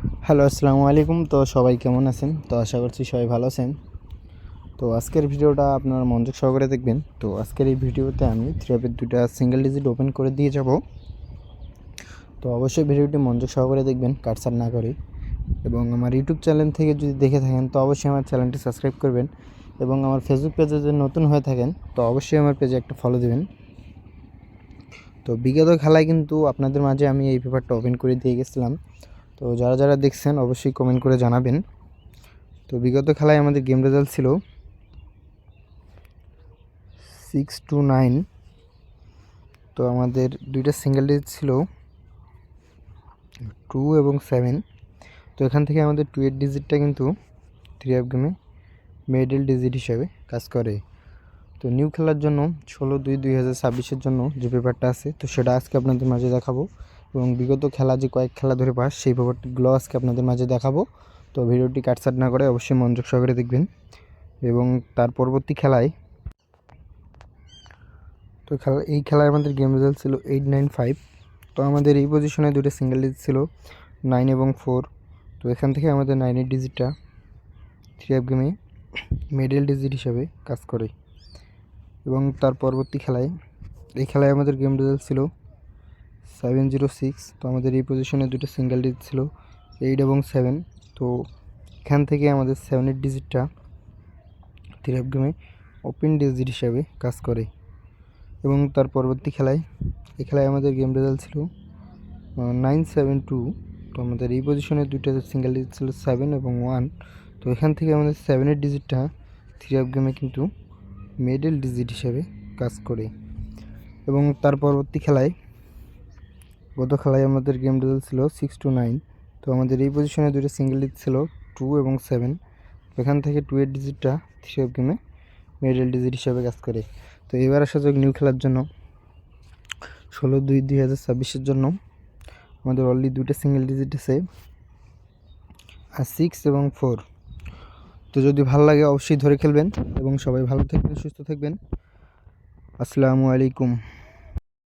Hello, আসসালামু আলাইকুম। তো সবাই কেমন আছেন? তো আশা করছি সবাই ভালো আছেন। তো আজকের ভিডিওটা আপনারা মনোযোগ সহকারে দেখবেন। তো আজকের এই ভিডিওতে আমি থ্রিআপের দুইটা সিঙ্গেল ডিজিট ওপেন করে দিয়ে যাব। তো অবশ্যই ভিডিওটি মনোযোগ সহকারে দেখবেন, কাটছাট না করে। এবং আমার ইউটিউব চ্যানেল থেকে যদি দেখে থাকেন তো অবশ্যই আমার চ্যানেলটি সাবস্ক্রাইব করবেন। এবং আমার ফেসবুক পেজে যদি নতুন হয়ে থাকেন তো অবশ্যই আমার পেজে একটা ফলো দেবেন। তো বিগত খেলায় কিন্তু আপনাদের মাঝে আমি এই পেপারটা ওপেন করে দিয়ে গেছিলাম। তো যারা যারা দেখছেন অবশ্যই কমেন্ট করে জানাবেন। তো বিগত খেলায় আমাদের গেম রেজাল্ট ছিল 6-9। তো আমাদের দুইটা সিঙ্গেল ডিজিট ছিল 2 এবং 7। তো এখান থেকে আমাদের 2 ডিজিটটা কিন্তু থ্রিআপ গেমে মিডল ডিজিট হিসাবে কাজ করে। তো নিউ খেলার জন্য 16/2/2026 জন্য যে পেপারটা আছে তো সেটা আজকে আপনাদের মাঝে দেখাবো। এবং বিগত খেলা যে কয়েক খেলা ধরে পাস সেই পেপারগুলো আজকে আপনাদের মাঝে দেখাবো। তো ভিডিওটি কাটছাট না করে অবশ্যই মনোযোগ সহকারে দেখবেন। এবং তার পরবর্তী খেলায় এই খেলায় আমাদের গেম রেজাল্ট ছিল 8-9-5। তো আমাদের এই পজিশনে দুটো সিঙ্গেল ডিজিট ছিল 9 এবং 4। তো এখান থেকে আমাদের 9-এর ডিজিটটা থ্রিআপ গেমে মিডল ডিজিট হিসাবে কাজ করে। এবং তার পরবর্তী খেলায় এই খেলায় আমাদের গেম রেজাল্ট ছিল 7-0-6। তো আমাদের এই পজিশনে দুটো সিঙ্গেল ডিজিট ছিল 8 এবং 7। তো এখান থেকে আমাদের 7-এর ডিজিটটা থ্রিআপ গেমে ওপেন ডিজিট হিসাবে কাজ করে। এবং তার পরবর্তী খেলায় এই খেলায় আমাদের গেম রেজাল্ট ছিল 9-7-2। তো আমাদের এই পজিশনে দুইটা সিঙ্গেল ডিজিট ছিল 7 এবং 1। তো এখান থেকে আমাদের 7-এর ডিজিটটা থ্রিআপ গেমে কিন্তু মিডল ডিজিট হিসেবে কাজ করে। এবং তার পরবর্তী খেলায় গত খেলায় আমাদের গেম রেজাল্ট ছিল 6-9। তো আমাদের এই পজিশনে দুইটা সিঙ্গেল ডিজিট ছিল 2 এবং 7। এখান থেকে 2-এর ডিজিটটা থ্রিআপ গেমে মিডল ডিজিট হিসেবে কাজ করে। তো এবার আসা যাক নিউ খেলার জন্য 16/2/2026 জন্য আমাদের অলরেডি দুইটা সিঙ্গেল ডিজিট আছে 6 এবং 4। তো যদি ভালো লাগে অবশ্যই ধরে খেলবেন এবং সবাই ভালো থাকবেন, সুস্থ থাকবেন। আসসালামু আলাইকুম।